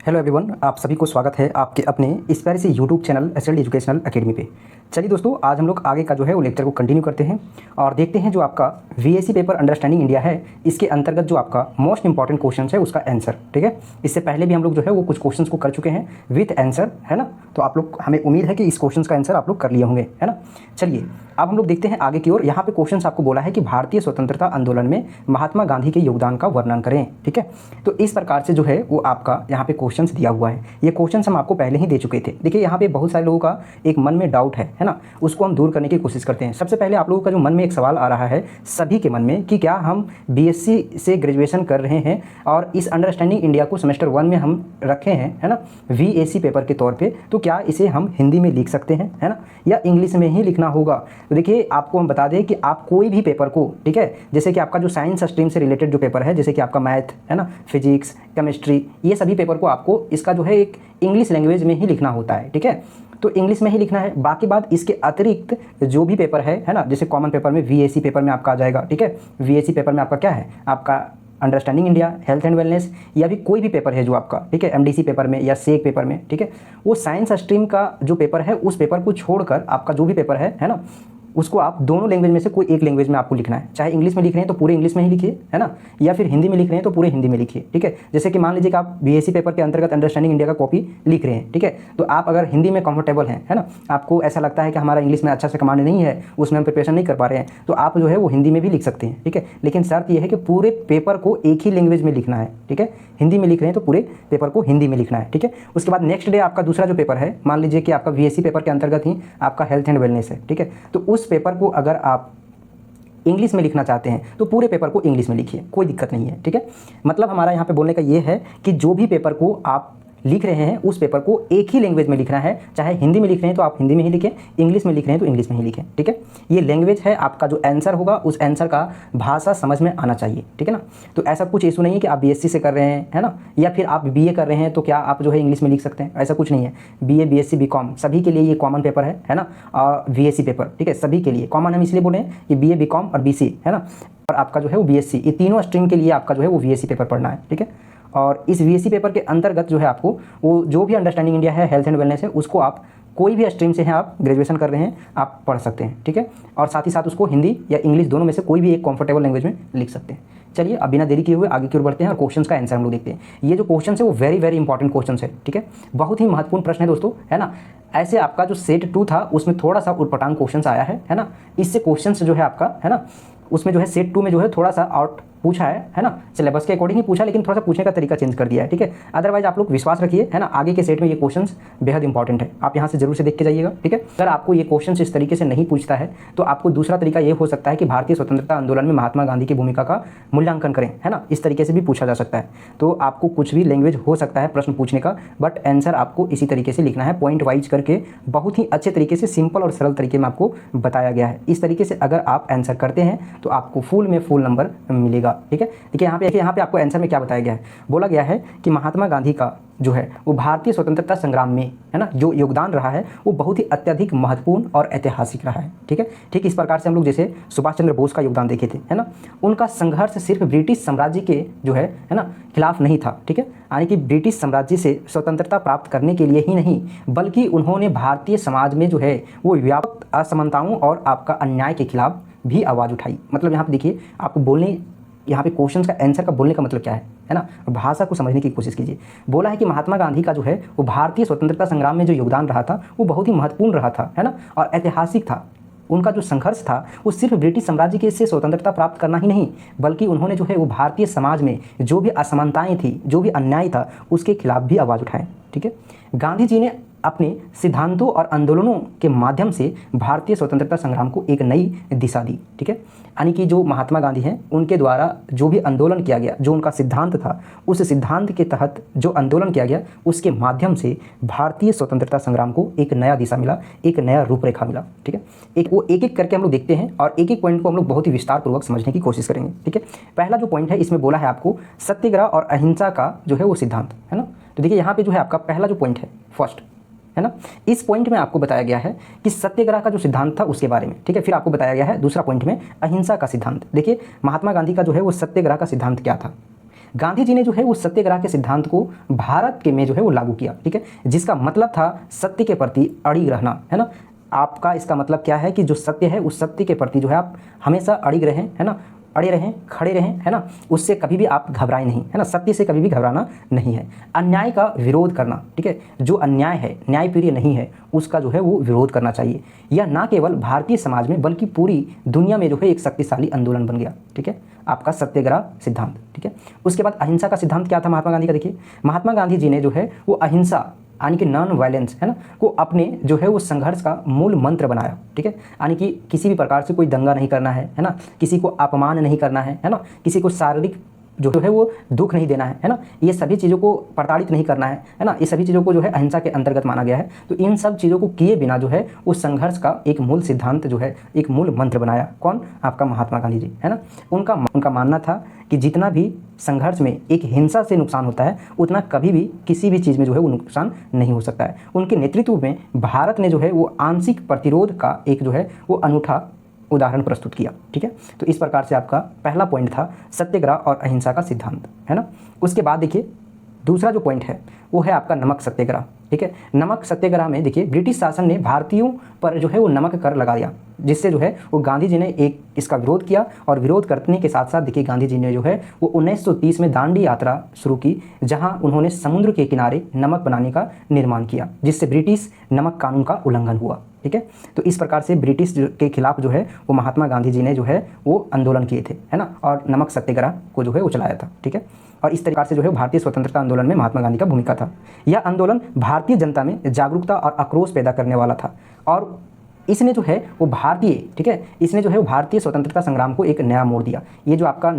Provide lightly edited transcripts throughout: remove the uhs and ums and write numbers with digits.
Hello everyone, आप सभी को स्वागत है आपके अपने इस प्यारे से YouTube channel SLD educational academy पे। चलिए दोस्तों, आज हम लोग आगे का जो है वो लेक्चर को कंटिन्यू करते हैं और देखते हैं जो आपका वीएसी पेपर अंडरस्टैंडिंग इंडिया है, इसके अंतर्गत जो आपका मोस्ट इंपॉर्टेंट क्वेश्चन है उसका आंसर। ठीक है, इससे पहले भी हम लोग जो है वो कुछ क्वेश्चन को कर चुके हैं विथ आंसर, है ना। तो आप लोग, हमें उम्मीद है कि इस क्वेश्चन का आंसर आप लोग कर लिए होंगे, है ना। चलिए अब हम लोग देखते हैं आगे की ओर। यहाँ पे क्वेश्चन आपको बोला है कि भारतीय स्वतंत्रता आंदोलन में महात्मा गांधी के योगदान का वर्णन करें। ठीक है, तो इस प्रकार से जो है वो आपका यहाँ पे क्वेश्चन दिया हुआ है। ये क्वेश्चन हम आपको पहले ही दे चुके थे। देखिए यहाँ पे बहुत सारे लोगों का एक मन में डाउट है ना, उसको हम दूर करने की कोशिश करते हैं। सबसे पहले आप लोगों का जो मन में एक सवाल आ रहा है सभी के मन में कि क्या हम बीएससी से ग्रेजुएशन कर रहे हैं और इस अंडरस्टैंडिंग इंडिया को सेमेस्टर 1 में हम रखे हैं, है ना, वीएसी पेपर के तौर पे, तो क्या इसे हम हिंदी में लिख सकते हैं, है ना, या इंग्लिश में ही लिखना होगा। तो देखिए आपको हम बता दें कि आप कोई भी पेपर को, ठीक है, जैसे कि आपका जो साइंस स्ट्रीम से रिलेटेड जो पेपर है, जैसे कि आपका मैथ, है ना, फिजिक्स, केमिस्ट्री, ये सभी पेपर को आपको इसका जो है एक इंग्लिश लैंग्वेज में ही लिखना होता है। ठीक है, तो इंग्लिश में ही लिखना है। बाकी बात इसके अतिरिक्त जो भी पेपर है ना, जैसे कॉमन पेपर में वीएसी पेपर में आपका आ जाएगा। ठीक है, वीएसी पेपर में आपका क्या है, आपका understanding India, health and wellness, या भी कोई भी पेपर है जो आपका, ठीक है, एमडीसी पेपर में या सेक पेपर में, ठीक है, वो साइंस स्ट्रीम का जो पेपर है उस पेपर को छोड़कर आपका जो भी पेपर है ना, उसको आप दोनों लैंग्वेज में से कोई एक लैंग्वेज में आपको लिखना है। चाहे इंग्लिश में लिख रहे हैं तो पूरे इंग्लिश में ही लिखिए, है ना, या फिर हिंदी में लिख रहे हैं तो पूरे हिंदी में लिखिए। ठीक है, जैसे कि मान लीजिए कि आप बीएससी पेपर के अंतर्गत अंडरस्टैंडिंग इंडिया का कॉपी लिख रहे हैं, ठीक है, तो आप अगर हिंदी में कंफर्टेबल हैं, है ना, आपको ऐसा लगता है कि हमारा इंग्लिश में अच्छा से कमांड नहीं है, उसमें हम प्रिपरेशन नहीं कर पा रहे हैं, तो आप जो है वो हिंदी में भी लिख सकते हैं। ठीक है, लेकिन शर्त यह है कि पूरे पेपर को एक ही लैंग्वेज में लिखना है। ठीक है, हिंदी में लिख रहे हैं तो पूरे पेपर को हिंदी में लिखना है। ठीक है, उसके बाद नेक्स्ट डे आपका दूसरा जो पेपर है, मान लीजिए कि आपका वीएससी पेपर के अंतर्गत ही आपका हेल्थ एंड वेलनेस है। ठीक है, तो उस पेपर को अगर आप इंग्लिश में लिखना चाहते हैं तो पूरे पेपर को इंग्लिश में लिखिए, कोई दिक्कत नहीं है। ठीक है, मतलब हमारा यहाँ पे बोलने का ये है कि जो भी पेपर को आप लिख रहे हैं उस पेपर को एक ही लैंग्वेज में लिखना है। चाहे हिंदी में लिख रहे हैं तो आप हिंदी में ही लिखें, इंग्लिश में लिख रहे हैं तो इंग्लिश में ही लिखें। ठीक है, ये लैंग्वेज है, आपका जो आंसर होगा उस आंसर का भाषा समझ में आना चाहिए। ठीक है ना, तो ऐसा कुछ इशू नहीं है कि आप बीएससी से कर रहे हैं, है ना, या फिर आप बीए कर रहे हैं तो क्या आप जो है इंग्लिश में लिख सकते हैं, ऐसा कुछ नहीं है। बीए, बीएससी, बीकॉम सभी के लिए ये कॉमन पेपर है ना, और वीएससी पेपर, ठीक है, सभी के लिए कॉमन हम इसलिए बोले हैं कि बीए, बीकॉम और बीसी, है ना, और आपका जो है वो बीएससी, ये तीनों स्ट्रीम के लिए आपका जो है वो वीएससी पेपर पढ़ना है। ठीक है, और इस वीएससी पेपर के अंतर्गत जो है आपको वो जो भी अंडरस्टैंडिंग इंडिया है, हेल्थ एंड वेलनेस है, उसको आप कोई भी स्ट्रीम से हैं, आप ग्रेजुएशन कर रहे हैं, आप पढ़ सकते हैं। ठीक है, और साथ ही साथ उसको हिंदी या इंग्लिश दोनों में से कोई भी एक कंफर्टेबल लैंग्वेज में लिख सकते हैं। चलिए अब बिना देरी किए हुए आगे की ओर बढ़ते हैं और क्वेश्चन का आंसर हम लोग देखते हैं। ये जो क्वेश्चन है वो वेरी वेरी इंपॉर्टेंट क्वेश्चन है। ठीक है, बहुत ही महत्वपूर्ण प्रश्न है दोस्तों, है ना। ऐसे आपका जो सेट 2 था उसमें थोड़ा सा उटपटांग क्वेश्चन आया है ना, इससे क्वेश्चन जो है आपका, है ना, उसमें जो है सेट 2 में जो है थोड़ा सा आउट पूछा है ना, सिलेबस के अकॉर्डिंग ही पूछा, लेकिन थोड़ा सा पूछने का तरीका चेंज कर दिया है। ठीक है, अदरवाइज आप लोग विश्वास रखिए, है ना, आगे के सेट में ये क्वेश्चंस बेहद इंपॉर्टेंट है, आप यहाँ से जरूर से देख के जाइएगा। ठीक है, अगर आपको ये क्वेश्चंस इस तरीके से नहीं पूछता है तो आपको दूसरा तरीका ये हो सकता है कि भारतीय स्वतंत्रता आंदोलन में महात्मा गांधी की भूमिका का मूल्यांकन करें, है ना, इस तरीके से भी पूछा जा सकता है। तो आपको कुछ भी लैंग्वेज हो सकता है प्रश्न पूछने का, बट आंसर आपको इसी तरीके से लिखना है, पॉइंट वाइज करके, बहुत ही अच्छे तरीके से, सिंपल और सरल तरीके में आपको बताया गया है। इस तरीके से अगर आप आंसर करते हैं तो आपको फुल में फुल नंबर मिलेगा। ठीक है, देखिए यहाँ पे आपको आंसर में क्या बताया गया है, बोला गया है कि महात्मा गांधी का जो है वो भारतीय स्वतंत्रता संग्राम में, है ना, जो योगदान रहा है वो बहुत ही अत्यधिक महत्वपूर्ण और ऐतिहासिक रहा है। ठीक है, ठीक इस प्रकार से हम लोग जैसे सुभाष चंद्र बोस का योगदान देखे थे, है ना, उनका संघर्ष सिर्फ ब्रिटिश साम्राज्य के जो है ना खिलाफ नहीं था। ठीक है, यानी कि ब्रिटिश साम्राज्य से स्वतंत्रता प्राप्त करने के लिए ही नहीं, बल्कि उन्होंने भारतीय समाज में जो है वो व्यापक असमानताओं और आपका अन्याय के खिलाफ भी आवाज़ उठाई। मतलब यहाँ पे देखिए, आपको बोलने, यहाँ पे क्वेश्चन का आंसर का बोलने का मतलब क्या है ना, भाषा को समझने की कोशिश कीजिए। बोला है कि महात्मा गांधी का जो है वो भारतीय स्वतंत्रता संग्राम में जो योगदान रहा था वो बहुत ही महत्वपूर्ण रहा था, है ना, और ऐतिहासिक था। उनका जो संघर्ष था वो सिर्फ ब्रिटिश साम्राज्य के से स्वतंत्रता प्राप्त करना ही नहीं, बल्कि उन्होंने जो है वो भारतीय समाज में जो भी असमानताएं थी, जो भी अन्याय था, उसके खिलाफ भी आवाज़ उठाएं। ठीक है, गांधी जी ने अपने सिद्धांतों और आंदोलनों के माध्यम से भारतीय स्वतंत्रता संग्राम को एक नई दिशा दी। ठीक है, यानी कि जो महात्मा गांधी हैं उनके द्वारा जो भी आंदोलन किया गया, जो उनका सिद्धांत था, उस सिद्धांत के तहत जो आंदोलन किया गया उसके माध्यम से भारतीय स्वतंत्रता संग्राम को एक नया दिशा मिला, एक नया रूपरेखा मिला। ठीक है, एक एक करके हम लोग देखते हैं और एक एक पॉइंट को हम लोग बहुत ही विस्तार पूर्वक समझने की कोशिश करेंगे। ठीक है, पहला जो पॉइंट है इसमें बोला है आपको सत्याग्रह और अहिंसा का जो है वो सिद्धांत, है ना। तो देखिए यहाँ पे जो है आपका पहला जो पॉइंट है फर्स्ट, है ना, इस पॉइंट में आपको बताया गया है कि सत्याग्रह का जो सिद्धांत था उसके बारे में। ठीक है, फिर आपको बताया गया है दूसरा पॉइंट में अहिंसा का सिद्धांत। देखिए महात्मा गांधी का जो है वो सत्याग्रह का सिद्धांत क्या था। गांधी जी ने जो है वो सत्याग्रह के सिद्धांत को भारत के में जो है वो लागू किया, ठीक है, जिसका मतलब था सत्य के प्रति अड़िग रहना, है ना। आपका इसका मतलब क्या है कि जो सत्य है उस सत्य के प्रति जो है आप हमेशा अड़िग रहें, है ना, अड़े रहें, खड़े रहें, है ना, उससे कभी भी आप घबराएं नहीं, है ना, सत्य से कभी भी घबराना नहीं है। अन्याय का विरोध करना, ठीक है, जो अन्याय है, न्यायप्रिय नहीं है, उसका जो है वो विरोध करना चाहिए। यह ना केवल भारतीय समाज में बल्कि पूरी दुनिया में जो है एक शक्तिशाली आंदोलन बन गया, ठीक है, आपका सत्याग्रह सिद्धांत, ठीक है। उसके बाद अहिंसा का सिद्धांत क्या था महात्मा गांधी का, देखिए महात्मा गांधी जी ने जो है वो अहिंसा यानी कि नॉन वायलेंस, है ना, को अपने जो है वो संघर्ष का मूल मंत्र बनाया, ठीक है। यानी कि किसी भी प्रकार से कोई दंगा नहीं करना है ना, किसी को अपमान नहीं करना है ना, किसी को शारीरिक जो है वो दुख नहीं देना है ना, ये सभी चीज़ों को प्रताड़ित नहीं करना है ना, ये सभी चीज़ों को जो है अहिंसा के अंतर्गत माना गया है। तो इन सब चीज़ों को किए बिना जो है उस संघर्ष का एक मूल सिद्धांत जो है, एक मूल मंत्र बनाया, कौन, आपका महात्मा गांधी जी, है ना। उनका मानना था कि जितना भी संघर्ष में एक हिंसा से नुकसान होता है उतना कभी भी किसी भी चीज़ में जो है वो नुकसान नहीं हो सकता है। उनके नेतृत्व में भारत ने जो है वो आंशिक प्रतिरोध का एक जो है वो अनूठा उदाहरण प्रस्तुत किया, ठीक है। तो इस प्रकार से आपका पहला पॉइंट था सत्याग्रह और अहिंसा का सिद्धांत, है ना। उसके बाद देखिए दूसरा जो पॉइंट है वो है आपका नमक सत्याग्रह, ठीक है। नमक सत्याग्रह में देखिए ब्रिटिश शासन ने भारतीयों पर जो है वो नमक कर लगा दिया, जिससे जो है वो गांधी जी ने एक इसका विरोध किया, और विरोध करने के साथ साथ देखिए गांधी जी ने जो है वो 1930 में दांडी यात्रा शुरू की, जहां उन्होंने समुद्र के किनारे नमक बनाने का निर्माण किया, जिससे ब्रिटिश नमक कानून का उल्लंघन हुआ, ठीक है। तो इस प्रकार से ब्रिटिश के खिलाफ जो है वो महात्मा गांधी जी ने जो है वो आंदोलन किए थे, है ना, और नमक सत्याग्रह को जो है वो चलाया था, ठीक है। और इस प्रकार से जो है भारतीय स्वतंत्रता आंदोलन में महात्मा गांधी का भूमिका था। यह आंदोलन भारतीय जनता में जागरूकता और आक्रोश पैदा करने वाला था, और इसने जो है वो भारतीय, ठीक है, इसने जो है वो भारतीय स्वतंत्रता संग्राम को एक नया मोड़ दिया। ये जो आपका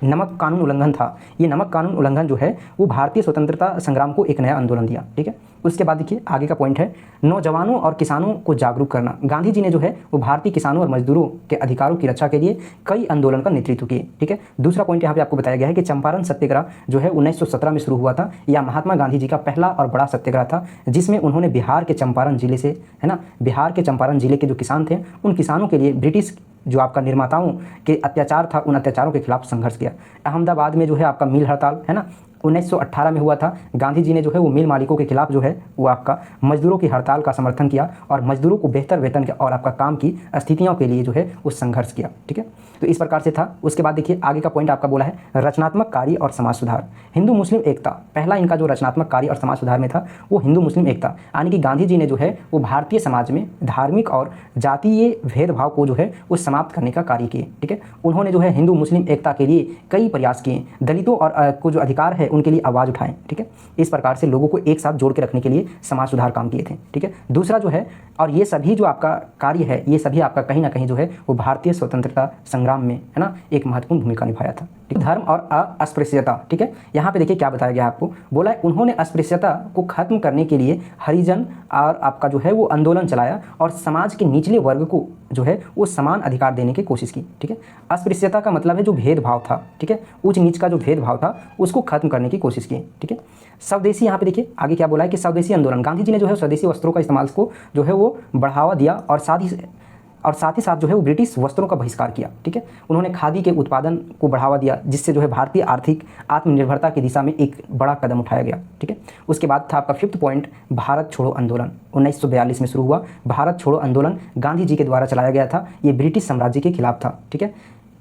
नमक कानून उल्लंघन था, ये नमक कानून उल्लंघन जो है वो भारतीय स्वतंत्रता संग्राम को एक नया आंदोलन दिया, ठीक है। उसके बाद देखिए आगे का पॉइंट है नौजवानों और किसानों को जागरूक करना। गांधी जी ने जो है वो भारतीय किसानों और मजदूरों के अधिकारों की रक्षा के लिए कई आंदोलन का नेतृत्व किए, ठीक है। दूसरा पॉइंट यहाँ पे आपको बताया गया है कि चंपारण सत्याग्रह जो है 1917 में शुरू हुआ था। यह महात्मा गांधी जी का पहला और बड़ा सत्याग्रह था, जिसमें उन्होंने बिहार के चंपारण जिले से, है ना, बिहार के चंपारण जिले के जो किसान थे उन किसानों के लिए ब्रिटिश जो आपका निर्माताओं के अत्याचार था उन अत्याचारों के खिलाफ संघर्ष किया। अहमदाबाद में जो है आपका मिल हड़ताल, है ना, 1918 में हुआ था। गांधी जी ने जो है वो मिल मालिकों के खिलाफ जो है वो आपका मजदूरों की हड़ताल का समर्थन किया, और मजदूरों को बेहतर वेतन और आपका काम की स्थितियों के लिए जो है वो संघर्ष किया, ठीक है। तो इस प्रकार से था। उसके बाद देखिए आगे का पॉइंट आपका बोला है रचनात्मक कार्य और समाज सुधार, हिंदू मुस्लिम एकता। पहला इनका जो रचनात्मक कार्य और समाज सुधार में था वो हिंदू मुस्लिम एकता, यानी कि गांधी जी ने जो है वो भारतीय समाज में धार्मिक और जातीय भेदभाव को जो है वो समाप्त करने का कार्य किए, ठीक है। उन्होंने जो है हिंदू मुस्लिम एकता के लिए कई प्रयास किए, दलितों और को जो अधिकार है उनके लिए आवाज़ उठाएं, ठीक है। इस प्रकार से लोगों को एक साथ जोड़ के रखने के लिए समाज सुधार काम किए थे, ठीक है। दूसरा जो है, और ये सभी जो आपका कार्य है ये सभी आपका कहीं ना कहीं जो है वो भारतीय स्वतंत्रता संग्राम में, है ना, एक महत्वपूर्ण भूमिका निभाया था। धर्म और अस्पृश्यता, ठीक है। यहाँ पे देखिए क्या बताया गया आपको, बोला है उन्होंने अस्पृश्यता को खत्म करने के लिए हरिजन और आपका जो है वो आंदोलन चलाया, और समाज के निचले वर्ग को जो है वो समान अधिकार देने की कोशिश की, ठीक है। अस्पृश्यता का मतलब है जो भेदभाव था, ठीक है, ऊंच नीच का जो भेदभाव था उसको खत्म करने की कोशिश की, ठीक है। स्वदेशी, यहाँ पे देखिए आगे क्या बोला है कि स्वदेशी आंदोलन, गांधी जी ने जो है स्वदेशी वस्त्रों का इस्तेमाल को जो है वो बढ़ावा दिया, और साथ ही साथ जो है वो ब्रिटिश वस्त्रों का बहिष्कार किया, ठीक है। उन्होंने खादी के उत्पादन को बढ़ावा दिया, जिससे जो है भारतीय आर्थिक आत्मनिर्भरता की दिशा में एक बड़ा कदम उठाया गया, ठीक है। उसके बाद था आपका 5th पॉइंट भारत छोड़ो आंदोलन, 1942 में शुरू हुआ। भारत छोड़ो आंदोलन गांधी जी के द्वारा चलाया गया था, ये ब्रिटिश साम्राज्य के खिलाफ था, ठीक है,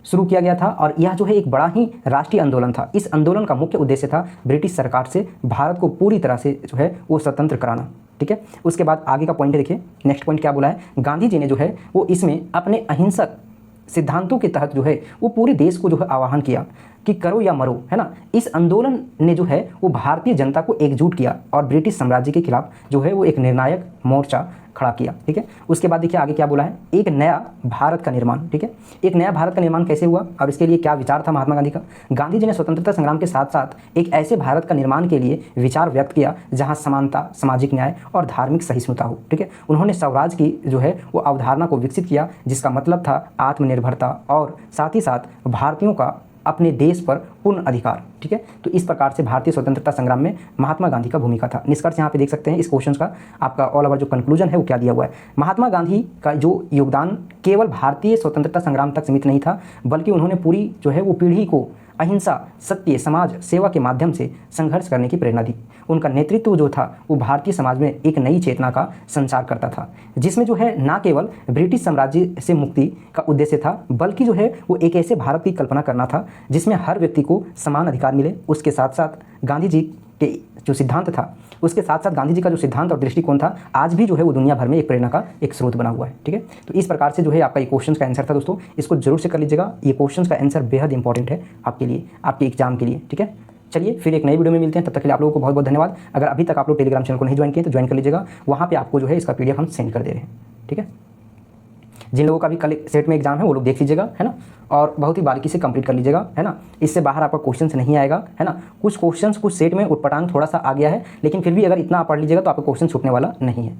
शुरू किया गया था, और यह जो है एक बड़ा ही राष्ट्रीय आंदोलन था। इस आंदोलन का मुख्य उद्देश्य था ब्रिटिश सरकार से भारत को पूरी तरह से जो है वो स्वतंत्र कराना, ठीक है। उसके बाद आगे का पॉइंट देखिए, नेक्स्ट पॉइंट क्या बोला है, गांधी जी ने जो है वो इसमें अपने अहिंसक सिद्धांतों के तहत जो है वो पूरे देश को जो है आह्वान किया कि करो या मरो, है ना। इस आंदोलन ने जो है वो भारतीय जनता को एकजुट किया, और ब्रिटिश साम्राज्य के खिलाफ जो है वो एक निर्णायक मोर्चा खड़ा किया, ठीक है। उसके बाद देखिए आगे क्या बोला है, एक नया भारत का निर्माण, ठीक है। एक नया भारत का निर्माण कैसे हुआ और इसके लिए क्या विचार था महात्मा गांधी का। गांधी जी ने स्वतंत्रता संग्राम के साथ साथ एक ऐसे भारत का निर्माण के लिए विचार व्यक्त किया जहां समानता, सामाजिक न्याय और धार्मिक सहिष्णुता हो, ठीक है। उन्होंने स्वराज की जो है वो अवधारणा को विकसित किया, जिसका मतलब था आत्मनिर्भरता और साथ ही साथ भारतीयों का अपने देश पर पूर्ण अधिकार, ठीक है। तो इस प्रकार से भारतीय स्वतंत्रता संग्राम में महात्मा गांधी का भूमिका था। निष्कर्ष यहाँ पे देख सकते हैं इस क्वेश्चन का, आपका ऑल ओवर जो कंक्लूजन है वो क्या दिया हुआ है। महात्मा गांधी का जो योगदान केवल भारतीय स्वतंत्रता संग्राम तक सीमित नहीं था, बल्कि उन्होंने पूरी जो है वो पीढ़ी को अहिंसा, सत्य, समाज सेवा के माध्यम से संघर्ष करने की प्रेरणा दी। उनका नेतृत्व जो था वो भारतीय समाज में एक नई चेतना का संचार करता था, जिसमें जो है ना केवल ब्रिटिश साम्राज्य से मुक्ति का उद्देश्य था, बल्कि जो है वो एक ऐसे भारत की कल्पना करना था जिसमें हर व्यक्ति को समान अधिकार मिले। उसके साथ साथ गांधी जी के जो सिद्धांत था, उसके साथ साथ गांधी जी का जो सिद्धांत और दृष्टिकोण था, आज भी जो है वो दुनिया भर में एक प्रेरणा का एक स्रोत बना हुआ है। ठीक है, तो इस प्रकार से जो है आपका ये क्वेश्चन का आंसर था दोस्तों, इसको जरूर से कर लीजिएगा। ये क्वेश्चन का आंसर बेहद इंपॉर्टेंट है आपके लिए, आपके एग्जाम के लिए। ठीक है, चलिए फिर एक नई वीडियो में मिलते हैं, तब तक के लिए आप लोगों को बहुत बहुत धन्यवाद। अगर अभी तक आप लोग टेलीग्राम चैनल को नहीं ज्वाइन किए तो ज्वाइन कर लीजिएगा, वहाँ पे आपको जो है इसका PDF हम सेंड कर दे रहे हैं। ठीक है, जिन लोगों का भी कल सेट में एग्जाम है वो लोग देख लीजिएगा, है ना, और बहुत ही बारीकी से कंप्लीट कर लीजिएगा, है ना। इससे बाहर आपका क्वेश्चन नहीं आएगा, है ना। कुछ क्वेश्चंस कुछ सेट में उटपटांग थोड़ा सा आ गया है, लेकिन फिर भी अगर इतना आप पढ़ लीजिएगा तो आपका क्वेश्चन छूटने वाला नहीं है।